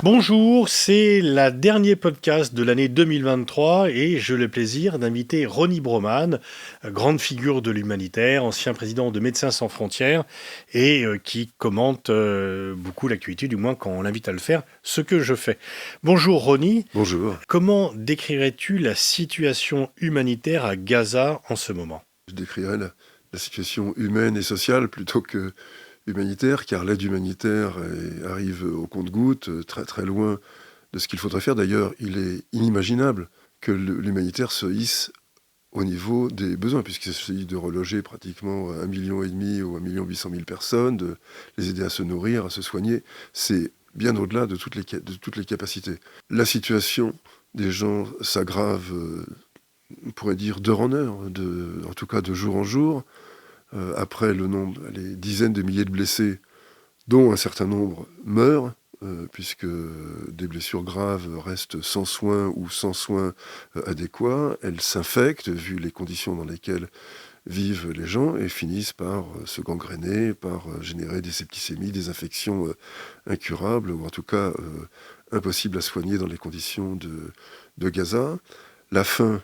Bonjour, c'est le dernier podcast de l'année 2023 et j'ai le plaisir d'inviter Ronnie Broman, grande figure de l'humanitaire, ancien président de Médecins sans frontières et qui commente beaucoup l'actualité, du moins quand on l'invite à le faire, ce que je fais. Bonjour Ronnie, Bonjour. comment décrirais-tu la situation humanitaire à Gaza en ce moment? Je décrirais la situation humaine et sociale plutôt que humanitaire, car l'aide humanitaire arrive au compte-gouttes, très très loin de ce qu'il faudrait faire. D'ailleurs, il est inimaginable que l'humanitaire se hisse au niveau des besoins, puisqu'il s'agit de reloger pratiquement 1,5 million ou 1,8 million personnes, de les aider à se nourrir, à se soigner. C'est bien au-delà de toutes les capacités. La situation des gens s'aggrave, on pourrait dire d'heure en heure, en tout cas de jour en jour. Après les dizaines de milliers de blessés, dont un certain nombre meurent, puisque des blessures graves restent sans soins ou sans soins adéquats, elles s'infectent, vu les conditions dans lesquelles vivent les gens, et finissent par se gangréner, par générer des septicémies, des infections incurables, ou en tout cas impossibles à soigner dans les conditions de Gaza. La faim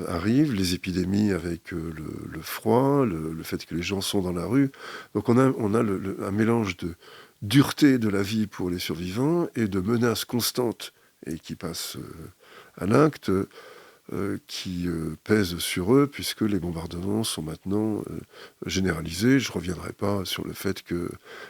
arrivent, les épidémies avec le froid, le fait que les gens sont dans la rue. Donc on a un mélange de dureté de la vie pour les survivants et de menaces constantes et qui passent à l'acte, qui pèsent sur eux, puisque les bombardements sont maintenant généralisés. Je ne reviendrai pas sur le fait que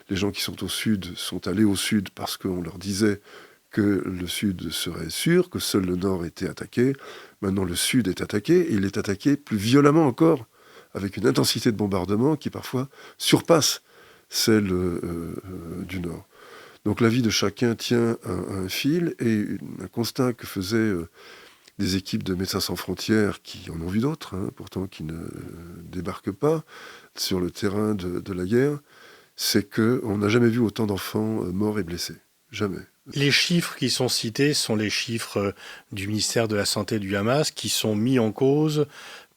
les gens qui sont au sud sont allés au sud parce qu'on leur disait que le sud serait sûr, que seul le nord était attaqué. Maintenant, le sud est attaqué, et il est attaqué plus violemment encore, avec une intensité de bombardement qui parfois surpasse celle du nord. Donc la vie de chacun tient un fil, et un constat que faisaient des équipes de Médecins sans frontières, qui en ont vu d'autres, pourtant qui ne débarquent pas sur le terrain de la guerre, c'est qu'on n'a jamais vu autant d'enfants morts et blessés. Jamais. Les chiffres qui sont cités sont les chiffres du ministère de la Santé du Hamas qui sont mis en cause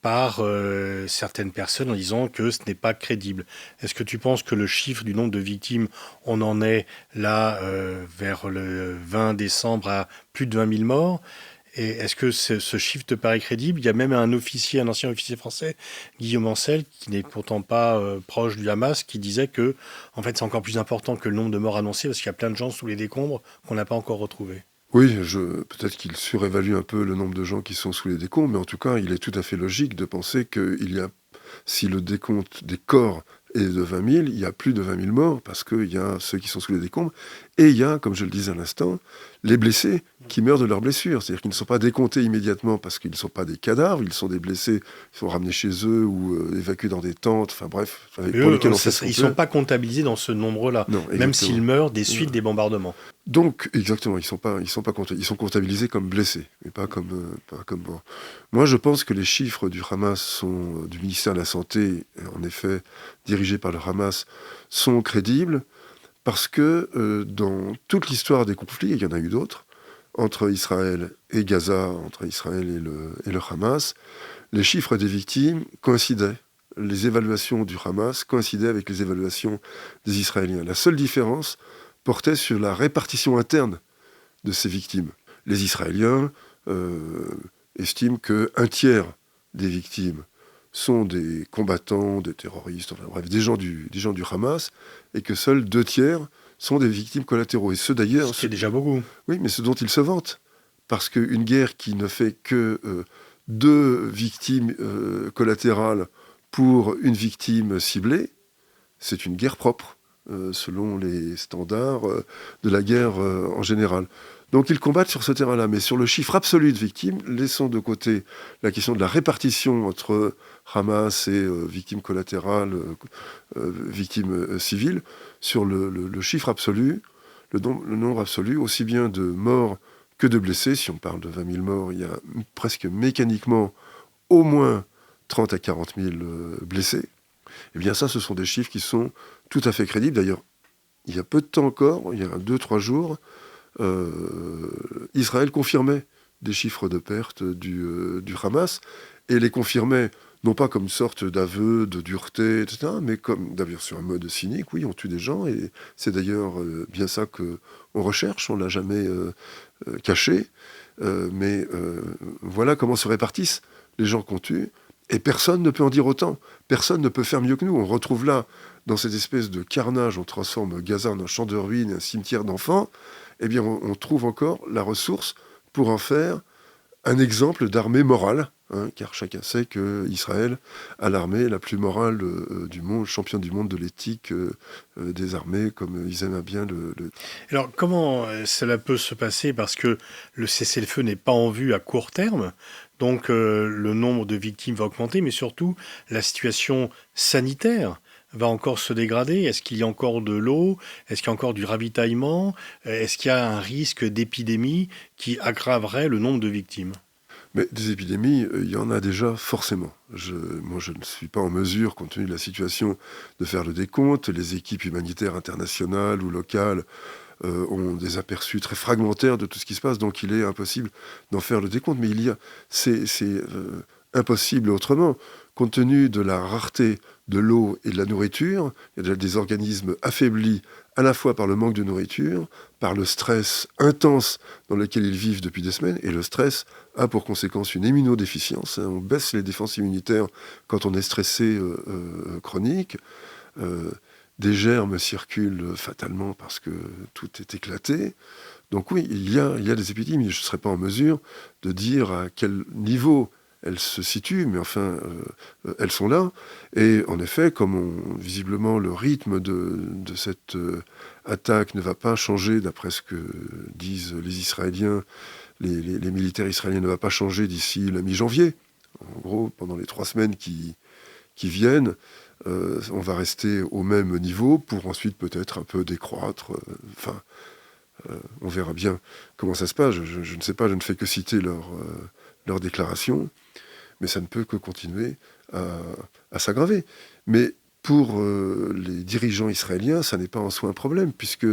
par certaines personnes en disant que ce n'est pas crédible. Est-ce que tu penses que le chiffre du nombre de victimes, on en est là vers le 20 décembre à plus de 20 000 morts? Et est-ce que ce chiffre te paraît crédible? Il y a même un ancien officier français, Guillaume Ancel, qui n'est pourtant pas proche du Hamas, qui disait que en fait, c'est encore plus important que le nombre de morts annoncés parce qu'il y a plein de gens sous les décombres qu'on n'a pas encore retrouvés. Oui, peut-être qu'il surévalue un peu le nombre de gens qui sont sous les décombres, mais en tout cas, il est tout à fait logique de penser qu'il y a, si le décompte des corps est de 20 000, il y a plus de 20 000 morts, parce qu'il y a ceux qui sont sous les décombres, et il y a, comme je le disais à l'instant, les blessés qui meurent de leurs blessures. C'est-à-dire qu'ils ne sont pas décomptés immédiatement parce qu'ils ne sont pas des cadavres, ils sont des blessés, ils sont ramenés chez eux ou évacués dans des tentes, enfin bref, Mais pour eux, lesquels on fait ce qu'on ils ne peut. sont pas comptabilisés dans ce nombre-là, Non, même exactement. s'ils meurent des suites des bombardements. Donc, exactement, ils sont comptabilisés comme blessés, mais pas comme morts. Moi, je pense que les chiffres du Hamas du ministère de la Santé, en effet, dirigé par le Hamas, sont crédibles, parce que dans toute l'histoire des conflits, et il y en a eu d'autres, entre Israël et Gaza, entre Israël et le Hamas, les chiffres des victimes coïncidaient. Les évaluations du Hamas coïncidaient avec les évaluations des Israéliens. La seule différence portait sur la répartition interne de ces victimes. Les Israéliens estiment qu'un tiers des victimes sont des combattants, des terroristes, enfin bref, des gens du Hamas, et que seuls 2 tiers sont des victimes collatéraux. Et ceux d'ailleurs... C'est déjà beaucoup. Oui, mais ce dont ils se vantent. Parce qu'une guerre qui ne fait que 2 victimes collatérales pour une victime ciblée, c'est une guerre propre, selon les standards de la guerre en général. Donc ils combattent sur ce terrain-là, mais sur le chiffre absolu de victimes, laissons de côté la question de la répartition entre Hamas et victimes collatérales, victimes civiles, sur le chiffre absolu, le nombre absolu, aussi bien de morts que de blessés. Si on parle de 20 000 morts, il y a presque mécaniquement au moins 30 à 40 000 blessés. Eh bien ça, ce sont des chiffres qui sont tout à fait crédibles. D'ailleurs, il y a peu de temps encore, il y a 2-3 jours, Israël confirmait des chiffres de pertes du Hamas, et les confirmait non pas comme une sorte d'aveu de dureté, etc., mais comme d'ailleurs sur un mode cynique. Oui, on tue des gens, et c'est d'ailleurs bien ça que on recherche. On l'a jamais caché, mais voilà comment se répartissent les gens qu'on tue. Et personne ne peut en dire autant. Personne ne peut faire mieux que nous. On retrouve là, dans cette espèce de carnage, on transforme Gaza en un champ de ruines, un cimetière d'enfants. Eh bien, on trouve encore la ressource pour en faire un exemple d'armée morale, hein, car chacun sait qu'Israël a l'armée la plus morale du monde, champion du monde de l'éthique des armées, comme ils aiment bien le... Alors, comment cela peut se passer? Parce que le cessez-le-feu n'est pas en vue à court terme, donc le nombre de victimes va augmenter, mais surtout, la situation sanitaire va encore se dégrader. Est-ce qu'il y a encore de l'eau? Est-ce qu'il y a encore du ravitaillement? Est-ce qu'il y a un risque d'épidémie qui aggraverait le nombre de victimes? Mais des épidémies, il y en a déjà forcément. Moi, je ne suis pas en mesure, compte tenu de la situation, de faire le décompte. Les équipes humanitaires internationales ou locales ont des aperçus très fragmentaires de tout ce qui se passe, donc il est impossible d'en faire le décompte. Mais c'est impossible autrement. Compte tenu de la rareté de l'eau et de la nourriture, il y a déjà des organismes affaiblis à la fois par le manque de nourriture, par le stress intense dans lequel ils vivent depuis des semaines, et le stress a pour conséquence une immunodéficience. On baisse les défenses immunitaires quand on est stressé chronique. Des germes circulent fatalement parce que tout est éclaté. Donc oui, il y a des épidémies. Je ne serais pas en mesure de dire à quel niveau elles se situent, mais enfin, elles sont là. Et en effet, visiblement le rythme de cette attaque ne va pas changer, d'après ce que disent les Israéliens, les militaires israéliens, ne va pas changer d'ici la mi-janvier. En gros, pendant les 3 semaines qui viennent, on va rester au même niveau pour ensuite peut-être un peu décroître. On verra bien comment ça se passe. Je ne sais pas, je ne fais que citer leur déclaration, mais ça ne peut que continuer à s'aggraver. Mais pour les dirigeants israéliens, ça n'est pas en soi un problème, puisque,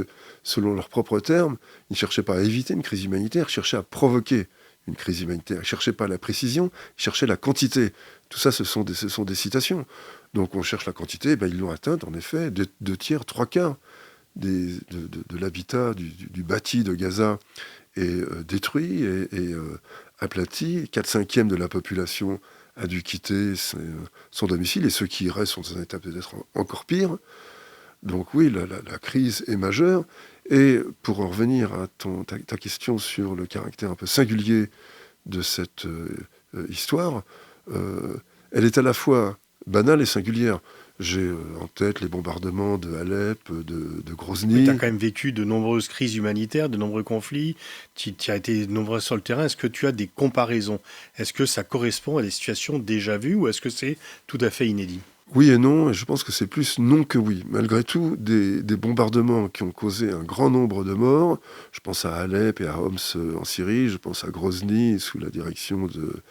selon leurs propres termes, ils ne cherchaient pas à éviter une crise humanitaire, ils cherchaient à provoquer une crise humanitaire. Ils ne cherchaient pas la précision, ils cherchaient la quantité. Tout ça, ce sont des citations. Donc on cherche la quantité, ils l'ont atteinte, en effet, 2 tiers, 3 quarts de l'habitat du bâti de Gaza est détruit et aplati. 4/5 de la population a dû quitter son domicile, et ceux qui y restent sont dans un état peut-être encore pire. Donc oui, la crise est majeure. Et pour en revenir à ta question sur le caractère un peu singulier de cette histoire, elle est à la fois banale et singulière. J'ai en tête les bombardements de Alep, de Grozny. Tu as quand même vécu de nombreuses crises humanitaires, de nombreux conflits, tu as été nombreux sur le terrain. Est-ce que tu as des comparaisons? Est-ce que ça correspond à des situations déjà vues, ou est-ce que c'est tout à fait inédit? Oui et non, et je pense que c'est plus non que oui. Malgré tout, des bombardements qui ont causé un grand nombre de morts, je pense à Alep et à Homs en Syrie, je pense à Grozny sous la direction de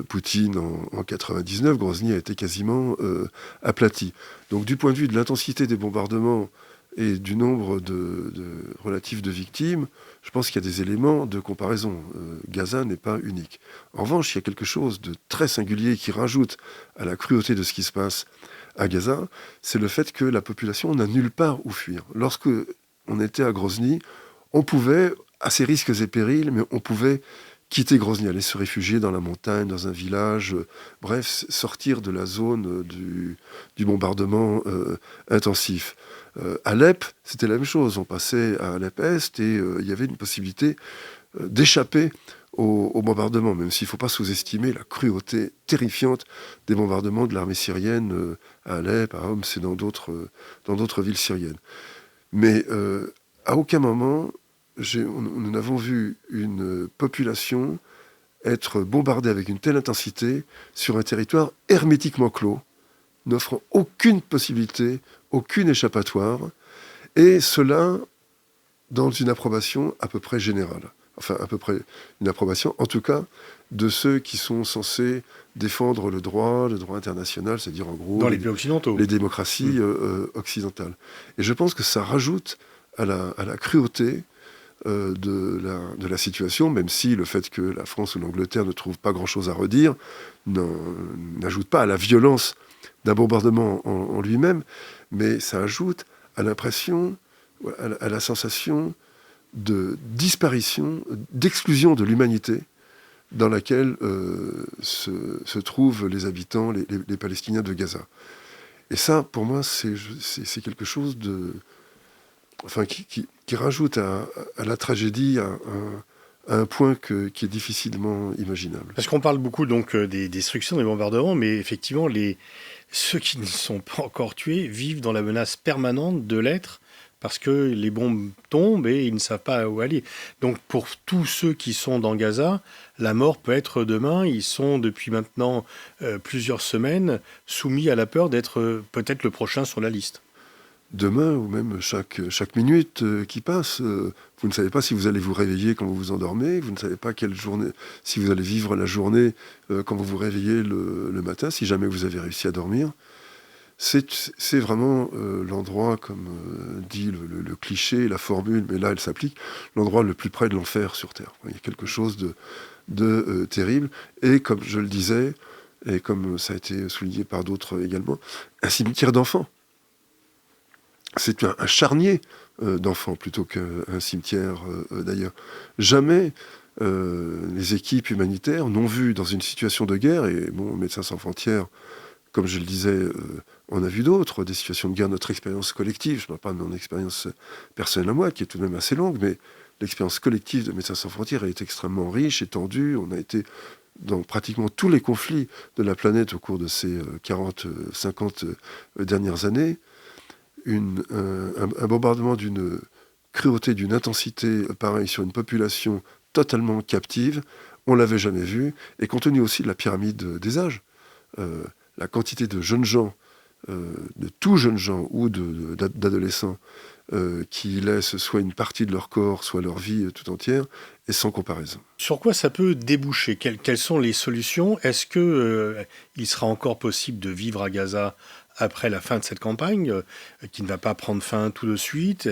Poutine en 99, Grozny a été quasiment aplati. Donc du point de vue de l'intensité des bombardements et du nombre relatif de victimes, je pense qu'il y a des éléments de comparaison. Gaza n'est pas unique. En revanche, il y a quelque chose de très singulier qui rajoute à la cruauté de ce qui se passe à Gaza, c'est le fait que la population n'a nulle part où fuir. Lorsque on était à Grozny, on pouvait, à ses risques et périls, mais on pouvait quitter Grozny, aller se réfugier dans la montagne, dans un village, bref, sortir de la zone du bombardement intensif. Alep, c'était la même chose. On passait à Alep-Est et il y avait une possibilité d'échapper au bombardement, même s'il ne faut pas sous-estimer la cruauté terrifiante des bombardements de l'armée syrienne à Alep, à Homs et dans d'autres villes syriennes. Mais à aucun moment, nous n'avons vu une population être bombardée avec une telle intensité sur un territoire hermétiquement clos, n'offrant aucune possibilité, aucune échappatoire, et cela dans une approbation à peu près générale. Enfin, à peu près une approbation, en tout cas, de ceux qui sont censés défendre le droit international, c'est-à-dire en gros dans les pays occidentaux, les démocraties occidentales. Et je pense que ça rajoute à la cruauté de la situation, même si le fait que la France ou l'Angleterre ne trouvent pas grand-chose à redire n'ajoute pas à la violence d'un bombardement en lui-même, mais ça ajoute à l'impression, à la sensation de disparition, d'exclusion de l'humanité dans laquelle se trouvent les habitants, les Palestiniens de Gaza. Et ça, pour moi, c'est quelque chose qui rajoute à la tragédie à un point qui est difficilement imaginable. Parce qu'on parle beaucoup donc des destructions, des bombardements, mais effectivement, ceux qui ne sont pas encore tués vivent dans la menace permanente de l'être, parce que les bombes tombent et ils ne savent pas où aller. Donc pour tous ceux qui sont dans Gaza, la mort peut être demain. Ils sont depuis maintenant plusieurs semaines soumis à la peur d'être peut-être le prochain sur la liste. Demain, ou même chaque minute qui passe, vous ne savez pas si vous allez vous réveiller quand vous vous endormez, vous ne savez pas quelle journée, si vous allez vivre la journée quand vous vous réveillez le matin, si jamais vous avez réussi à dormir. C'est vraiment l'endroit, comme dit le cliché, la formule, mais là elle s'applique, l'endroit le plus près de l'enfer sur Terre. Il y a quelque chose de terrible, et comme je le disais, et comme ça a été souligné par d'autres également, un cimetière d'enfants. C'est un charnier d'enfants plutôt qu'un cimetière d'ailleurs. Jamais les équipes humanitaires n'ont vu dans une situation de guerre, et bon, Médecins sans frontières, comme je le disais, on a vu d'autres, des situations de guerre, notre expérience collective, je ne parle pas de mon expérience personnelle à moi, qui est tout de même assez longue, mais l'expérience collective de Médecins sans frontières est extrêmement riche, étendue. On a été dans pratiquement tous les conflits de la planète au cours de ces 40, 50 dernières années. Un bombardement d'une cruauté, d'une intensité pareille sur une population totalement captive, on ne l'avait jamais vu, et compte tenu aussi de la pyramide des âges, la quantité de jeunes gens, de tout jeunes gens ou d'adolescents qui laissent soit une partie de leur corps, soit leur vie tout entière, est sans comparaison. Sur quoi ça peut déboucher ? Quelles sont les solutions ? Est-ce qu'il sera encore possible de vivre à Gaza après la fin de cette campagne, qui ne va pas prendre fin tout de suite?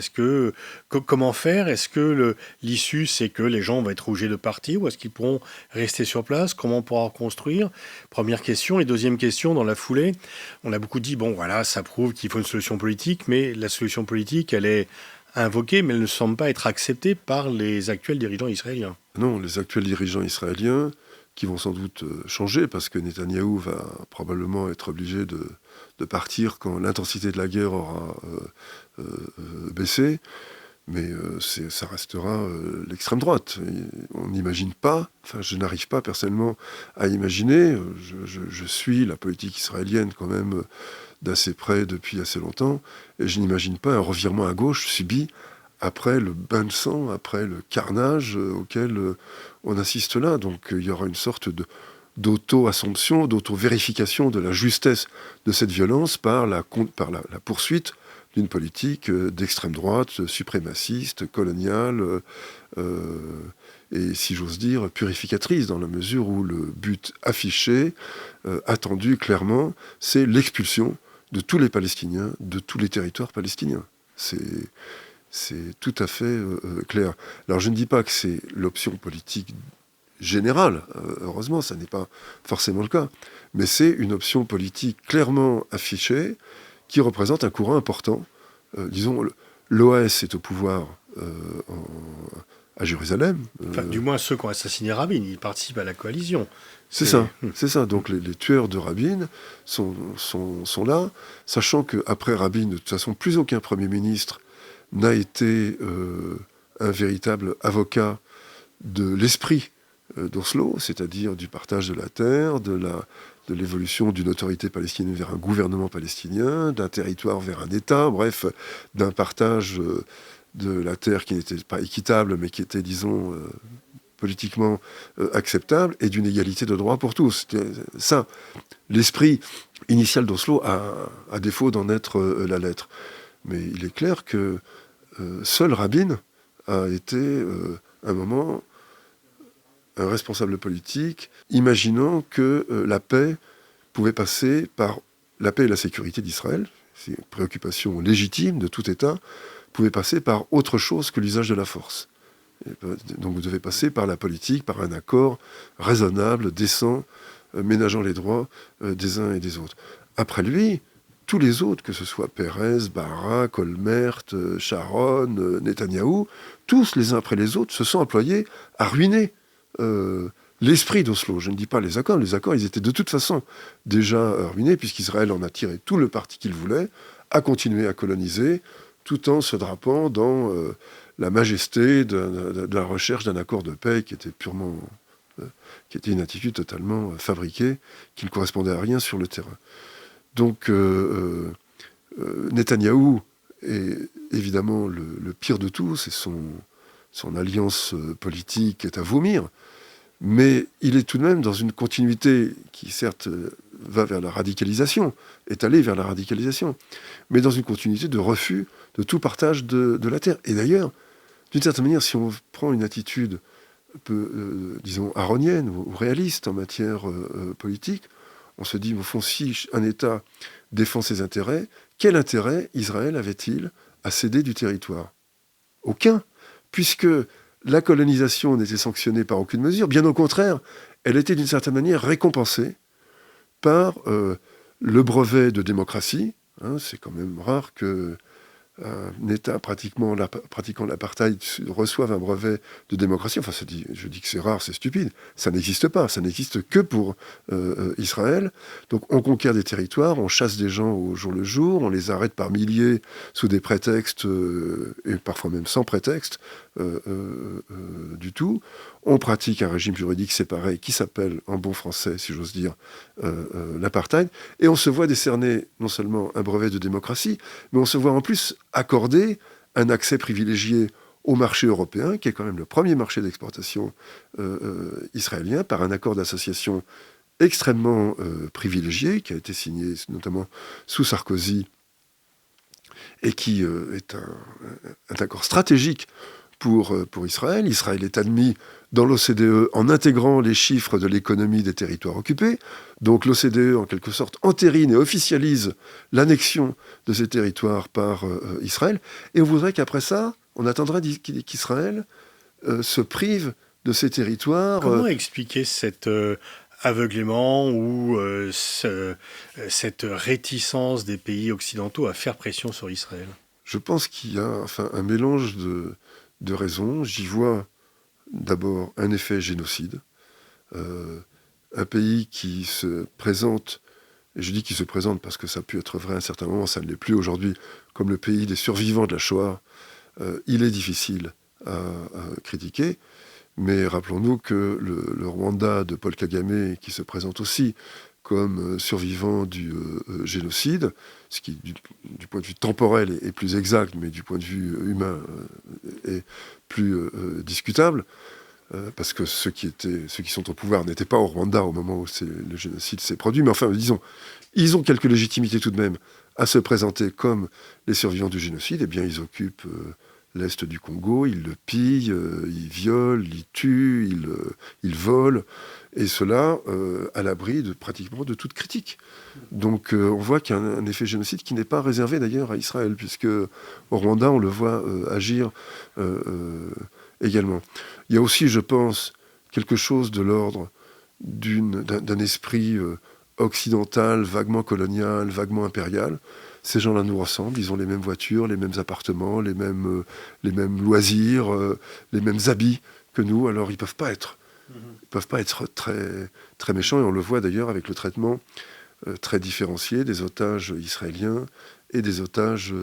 Comment faire? Est-ce que l'issue, c'est que les gens vont être obligés de partir, ou est-ce qu'ils pourront rester sur place? Comment on pourra reconstruire? Première question. Et deuxième question, dans la foulée, on a beaucoup dit, bon voilà, ça prouve qu'il faut une solution politique, mais la solution politique, elle est invoquée, mais elle ne semble pas être acceptée par les actuels dirigeants israéliens. Non, les actuels dirigeants israéliens, qui vont sans doute changer, parce que Netanyahou va probablement être obligé de partir quand l'intensité de la guerre aura baissé, mais ça restera l'extrême droite. Et on n'imagine pas, enfin je n'arrive pas personnellement à imaginer, je suis la politique israélienne quand même d'assez près depuis assez longtemps, et je n'imagine pas un revirement à gauche subi après le bain de sang, après le carnage auquel on assiste là. Donc il y aura une sorte d'auto-assomption, d'auto-vérification de la justesse de cette violence par la poursuite d'une politique d'extrême droite, suprémaciste, coloniale, et si j'ose dire, purificatrice, dans la mesure où le but affiché, attendu clairement, c'est l'expulsion de tous les Palestiniens, de tous les territoires palestiniens. C'est tout à fait clair. Alors je ne dis pas que c'est l'option politique générale, heureusement, ça n'est pas forcément le cas, mais c'est une option politique clairement affichée qui représente un courant important. Disons, l'OAS est au pouvoir à Jérusalem. Enfin, du moins ceux qui ont assassiné Rabin, ils participent à la coalition. C'est ça. Donc les tueurs de Rabin sont là, sachant qu'après Rabin, de toute façon, plus aucun Premier ministre n'a été un véritable avocat de l'esprit d'Oslo, c'est-à-dire du partage de la terre, de l'évolution d'une autorité palestinienne vers un gouvernement palestinien, d'un territoire vers un État, bref, d'un partage de la terre qui n'était pas équitable, mais qui était, disons, politiquement acceptable, et d'une égalité de droit pour tous. C'était ça, l'esprit initial d'Oslo, à défaut d'en être la lettre. Mais il est clair que seul Rabin a été, un moment, un responsable politique, imaginant que la paix pouvait passer par la paix et la sécurité d'Israël, c'est une préoccupation légitime de tout État, pouvait passer par autre chose que l'usage de la force. Donc vous devez passer par la politique, par un accord raisonnable, décent, ménageant les droits des uns et des autres. Après lui, tous les autres, que ce soit Pérez, Barak, Olmert, Sharon, Netanyahou, tous les uns après les autres se sont employés à ruiner l'esprit d'Oslo. Je ne dis pas les accords. Les accords, ils étaient de toute façon déjà ruinés, puisqu'Israël en a tiré tout le parti qu'il voulait, a continué à coloniser, tout en se drapant dans la majesté de la recherche d'un accord de paix qui était qui était une attitude totalement fabriquée, qui ne correspondait à rien sur le terrain. Donc Netanyahou est évidemment le pire de tous, et son alliance politique est à vomir, mais il est tout de même dans une continuité qui certes va vers la radicalisation, est allée vers la radicalisation, mais dans une continuité de refus de tout partage de la terre. Et d'ailleurs, d'une certaine manière, si on prend une attitude un peu, disons, aronienne ou réaliste en matière politique, on se dit, au fond, si un État défend ses intérêts, quel intérêt Israël avait-il à céder du territoire ? Aucun, puisque la colonisation n'était sanctionnée par aucune mesure. Bien au contraire, elle était d'une certaine manière récompensée par le brevet de démocratie. C'est quand même rare que un État pratiquant l'apartheid reçoive un brevet de démocratie. Enfin, je dis que c'est rare, c'est stupide. Ça n'existe pas. Ça n'existe que pour Israël. Donc, on conquiert des territoires, on chasse des gens au jour le jour, on les arrête par milliers sous des prétextes, et parfois même sans prétexte du tout. On pratique un régime juridique séparé qui s'appelle, en bon français, si j'ose dire, l'apartheid. Et on se voit décerner non seulement un brevet de démocratie, mais on se voit en plus accorder un accès privilégié au marché européen, qui est quand même le premier marché d'exportation israélien, par un accord d'association extrêmement privilégié, qui a été signé notamment sous Sarkozy, et qui est un accord stratégique pour Israël. Israël est admis dans l'OCDE en intégrant les chiffres de l'économie des territoires occupés. Donc l'OCDE, en quelque sorte, entérine et officialise l'annexion de ces territoires par Israël. Et on voudrait qu'après ça, on attendrait qu'Israël se prive de ces territoires. Comment expliquer cet aveuglement ou cette réticence des pays occidentaux à faire pression sur Israël ? Je pense qu'il y a un mélange de raisons. J'y vois d'abord un effet génocide. Un pays qui se présente, et je dis qu'il se présente parce que ça a pu être vrai à un certain moment, ça ne l'est plus aujourd'hui, comme le pays des survivants de la Shoah, il est difficile à critiquer. Mais rappelons-nous que le Rwanda de Paul Kagame, qui se présente aussi comme survivant du génocide, ce qui, du point de vue temporel, est plus exact, mais du point de vue humain, est plus discutable, parce que ceux qui sont au pouvoir n'étaient pas au Rwanda au moment où le génocide s'est produit. Mais enfin, disons, ils ont quelque légitimité tout de même à se présenter comme les survivants du génocide. Eh bien, ils occupent l'Est du Congo, ils le pillent, ils violent, ils tuent, ils volent, et cela à l'abri pratiquement de toute critique. Donc on voit qu'il y a un effet génocide qui n'est pas réservé d'ailleurs à Israël, puisque au Rwanda on le voit agir également. Il y a aussi, je pense, quelque chose de l'ordre d'un esprit occidental, vaguement colonial, vaguement impérial. Ces gens-là nous ressemblent, ils ont les mêmes voitures, les mêmes appartements, les mêmes loisirs, les mêmes habits que nous, alors ils peuvent pas être très, très méchants, et on le voit d'ailleurs avec le traitement très différencié des otages israéliens et des otages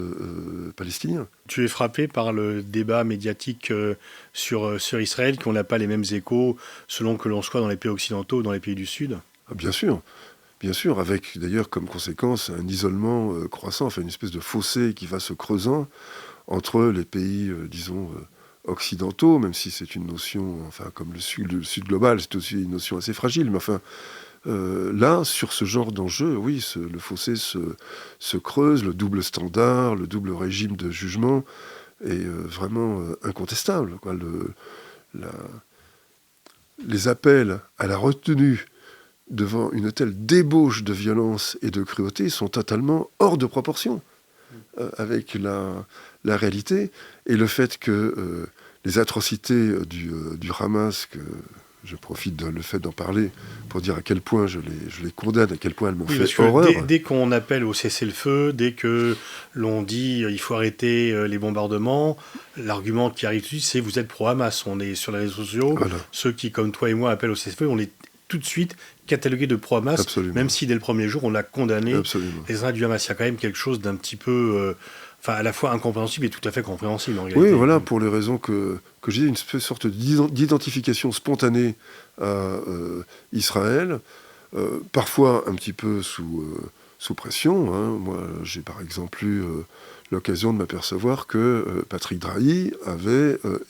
palestiniens. Tu es frappé par le débat médiatique sur Israël, qu'on n'a pas les mêmes échos selon que l'on soit dans les pays occidentaux ou dans les pays du Sud ? Bien sûr, avec d'ailleurs comme conséquence un isolement croissant, enfin une espèce de fossé qui va se creusant entre les pays, disons, occidentaux, même si c'est une notion, enfin comme le sud global, c'est aussi une notion assez fragile, mais enfin là, sur ce genre d'enjeu, oui, le fossé se creuse, le double standard, le double régime de jugement est vraiment incontestable, quoi. Les appels à la retenue devant une telle débauche de violence et de cruauté sont totalement hors de proportion avec la réalité, et le fait que les atrocités du Hamas, que je profite de le fait d'en parler pour dire à quel point je les condamne, à quel point elles m'ont fait horreur. Dès qu'on appelle au cessez-le-feu, dès que l'on dit il faut arrêter les bombardements, l'argument qui arrive tout de suite, c'est vous êtes pro-Hamas. On est sur les réseaux sociaux. Voilà. Ceux qui, comme toi et moi, appellent au cessez-le-feu, on est tout de suite catalogués de pro-Hamas, Absolument. même si dès le premier jour, on a condamné Absolument. les attentats du Hamas. Il y a quand même quelque chose d'un petit peu... à la fois incompréhensible et tout à fait compréhensible en réalité. Oui, voilà, pour les raisons que je disais, une sorte d'identification spontanée à Israël, parfois un petit peu sous pression. Hein. Moi, j'ai par exemple eu l'occasion de m'apercevoir que Patrick Drahi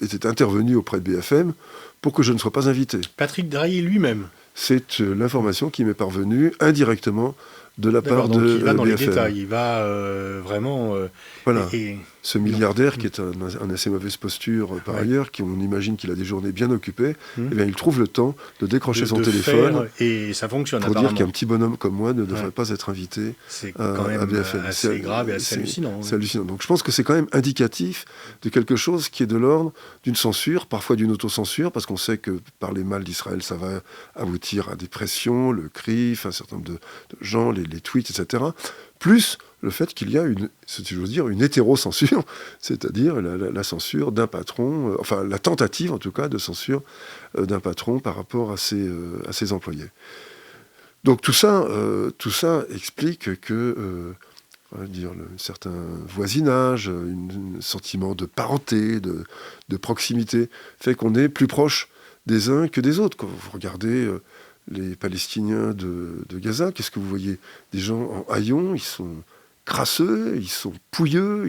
était intervenu auprès de BFM pour que je ne sois pas invité. Patrick Drahi lui-même. C'est l'information qui m'est parvenue indirectement de la part de il va dans BFM. les détails, il va vraiment... Voilà. Ce milliardaire qui est en assez mauvaise posture par ailleurs, on imagine qu'il a des journées bien occupées, eh bien, il trouve le temps de décrocher son téléphone et ça fonctionne pour dire qu'un petit bonhomme comme moi ne devrait pas être invité à BFM. assez grave et assez hallucinant. C'est hallucinant. Donc je pense que c'est quand même indicatif de quelque chose qui est de l'ordre d'une censure, parfois d'une autocensure, parce qu'on sait que par les mal d'Israël, ça va aboutir à des pressions, le CRIF, un certain nombre de gens, les tweets, etc. Plus le fait qu'il y a une hétéro-censure, c'est-à-dire la censure d'un patron, enfin la tentative en tout cas de censure d'un patron par rapport à ses employés. Donc tout ça explique que un certain voisinage, un sentiment de parenté, de proximité, fait qu'on est plus proche des uns que des autres. Quand vous regardez les Palestiniens de Gaza, qu'est-ce que vous voyez? Des gens en haillons, ils sont crasseux, ils sont pouilleux,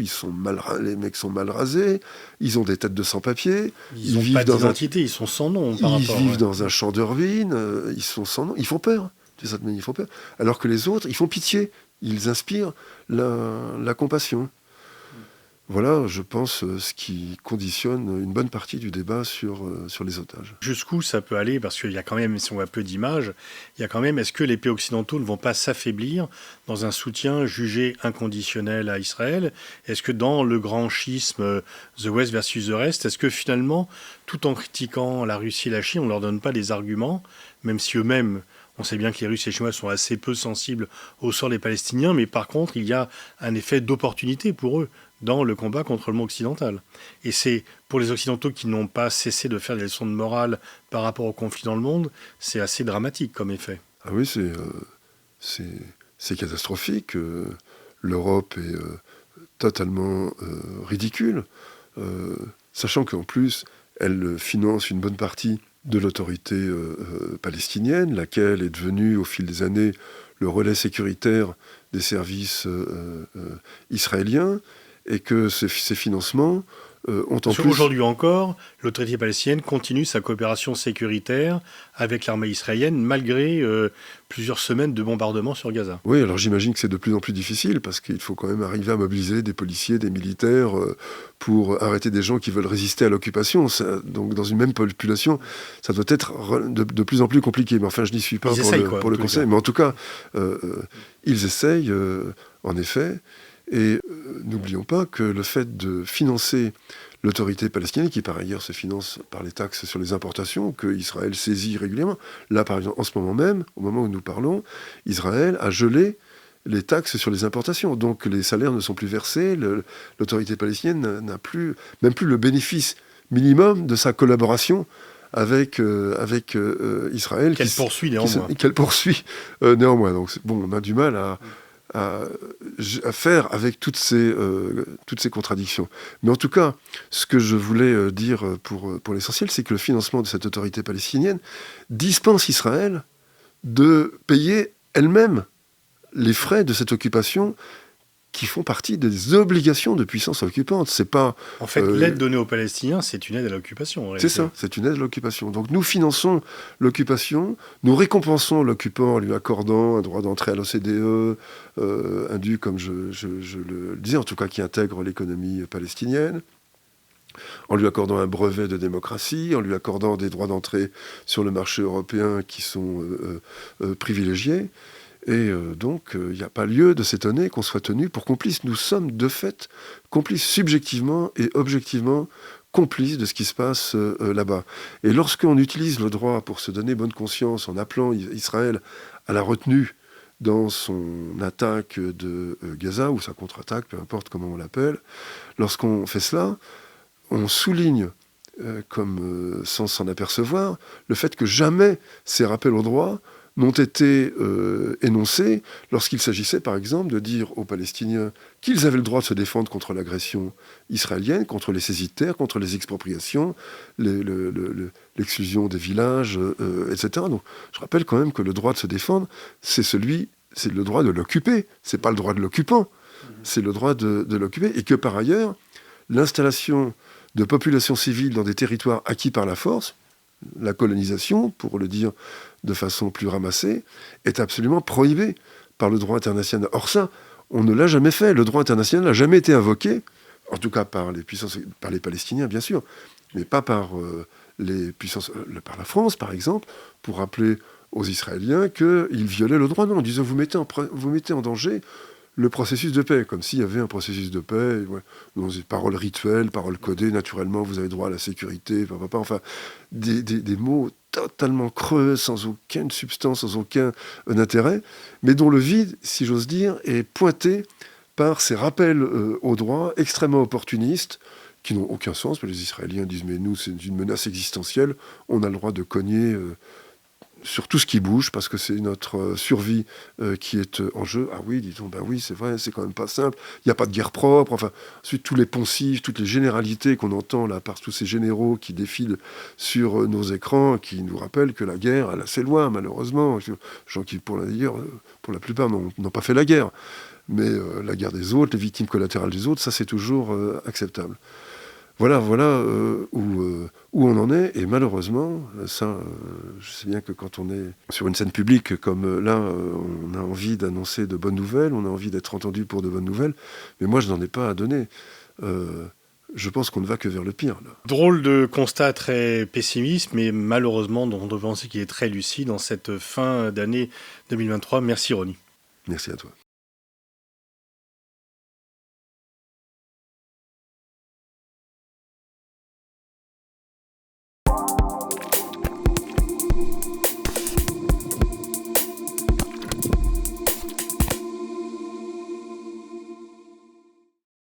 les mecs sont mal rasés, ils ont des têtes de sans-papiers. Ils n'ont pas d'identité, ils sont sans nom. Ils vivent dans un champ de ruines, ils sont sans nom, ils font peur. De cette manière, ils font peur. Alors que les autres, ils font pitié, ils inspirent la compassion. Voilà, je pense, ce qui conditionne une bonne partie du débat sur les otages. Jusqu'où ça peut aller? Parce qu'il y a quand même, si on voit peu d'images, il y a quand même, est-ce que les pays occidentaux ne vont pas s'affaiblir dans un soutien jugé inconditionnel à Israël? Est-ce que dans le grand schisme The West versus the Rest, est-ce que finalement, tout en critiquant la Russie et la Chine, on ne leur donne pas des arguments, même si eux-mêmes... On sait bien que les Russes et les Chinois sont assez peu sensibles au sort des Palestiniens, mais par contre, il y a un effet d'opportunité pour eux dans le combat contre le monde occidental. Et c'est pour les Occidentaux qui n'ont pas cessé de faire des leçons de morale par rapport aux conflits dans le monde, c'est assez dramatique comme effet. Ah oui, c'est catastrophique. L'Europe est totalement ridicule, sachant qu'en plus, elle finance une bonne partie de l'autorité palestinienne, laquelle est devenue au fil des années le relais sécuritaire des services israéliens, et que ces financements ont en plus... Aujourd'hui encore, l'autorité palestinienne continue sa coopération sécuritaire avec l'armée israélienne malgré plusieurs semaines de bombardements sur Gaza. Oui, alors j'imagine que c'est de plus en plus difficile parce qu'il faut quand même arriver à mobiliser des policiers, des militaires pour arrêter des gens qui veulent résister à l'occupation. Donc dans une même population, ça doit être de plus en plus compliqué. Mais enfin, je n'y suis pas pour le conseil. Mais en tout cas, ils essayent, en effet. Et n'oublions pas que le fait de financer l'autorité palestinienne, qui par ailleurs se finance par les taxes sur les importations, que Israël saisit régulièrement. Là, par exemple, en ce moment même, au moment où nous parlons, Israël a gelé les taxes sur les importations. Donc les salaires ne sont plus versés, l'autorité palestinienne n'a même plus le bénéfice minimum de sa collaboration avec Israël. Qu'elle poursuit néanmoins. Qu'elle poursuit néanmoins. Donc on a du mal à faire avec toutes ces contradictions. Mais en tout cas, ce que je voulais dire pour l'essentiel, c'est que le financement de cette autorité palestinienne dispense Israël de payer elle-même les frais de cette occupation qui font partie des obligations de puissance occupante. C'est pas... En fait, l'aide donnée aux Palestiniens, c'est une aide à l'occupation. C'est ça, c'est une aide à l'occupation. Donc nous finançons l'occupation, nous récompensons l'occupant en lui accordant un droit d'entrée à l'OCDE, un dû, comme je le disais, en tout cas qui intègre l'économie palestinienne, en lui accordant un brevet de démocratie, en lui accordant des droits d'entrée sur le marché européen qui sont privilégiés. Et donc, il n'y a pas lieu de s'étonner qu'on soit tenu pour complice. Nous sommes de fait complices subjectivement et objectivement complices de ce qui se passe là-bas. Et lorsqu'on utilise le droit pour se donner bonne conscience en appelant Israël à la retenue dans son attaque de Gaza, ou sa contre-attaque, peu importe comment on l'appelle, lorsqu'on fait cela, on souligne, sans s'en apercevoir, le fait que jamais ces rappels au droit n'ont été énoncés lorsqu'il s'agissait, par exemple, de dire aux Palestiniens qu'ils avaient le droit de se défendre contre l'agression israélienne, contre les saisies de terre, contre les expropriations, l'exclusion des villages, etc. Donc, je rappelle quand même que le droit de se défendre, c'est le droit de l'occuper, c'est pas le droit de l'occupant, c'est le droit de l'occuper, et que par ailleurs, l'installation de populations civiles dans des territoires acquis par la force, la colonisation, pour le dire de façon plus ramassée, est absolument prohibée par le droit international. Or ça, on ne l'a jamais fait. Le droit international n'a jamais été invoqué, en tout cas par les Palestiniens, bien sûr, mais pas par les puissances, par la France, par exemple, pour rappeler aux Israéliens qu'ils violaient le droit. Non, en disant vous mettez en danger le processus de paix, comme s'il y avait un processus de paix, dans des paroles rituelles, paroles codées, naturellement, vous avez droit à la sécurité, enfin, des mots totalement creux, sans aucune substance, sans aucun intérêt, mais dont le vide, si j'ose dire, est pointé par ces rappels au droit extrêmement opportunistes, qui n'ont aucun sens. Les Israéliens disent, mais nous, c'est une menace existentielle, on a le droit de cogner sur tout ce qui bouge, parce que c'est notre survie qui est en jeu. Ah oui, disons, ben oui, c'est vrai, c'est quand même pas simple. Il n'y a pas de guerre propre. Enfin, ensuite, tous les poncifs, toutes les généralités qu'on entend là par tous ces généraux qui défilent sur nos écrans, qui nous rappellent que la guerre, elle a ses lois, malheureusement. Gens qui, pour la plupart, n'ont pas fait la guerre. Mais la guerre des autres, les victimes collatérales des autres, ça, c'est toujours acceptable. Voilà où on en est, et malheureusement, je sais bien que quand on est sur une scène publique comme là, on a envie d'annoncer de bonnes nouvelles, on a envie d'être entendu pour de bonnes nouvelles, mais moi je n'en ai pas à donner. Je pense qu'on ne va que vers le pire. Là. Drôle de constat très pessimiste, mais malheureusement, on doit penser qu'il est très lucide dans cette fin d'année 2023. Merci Ronnie. Merci à toi.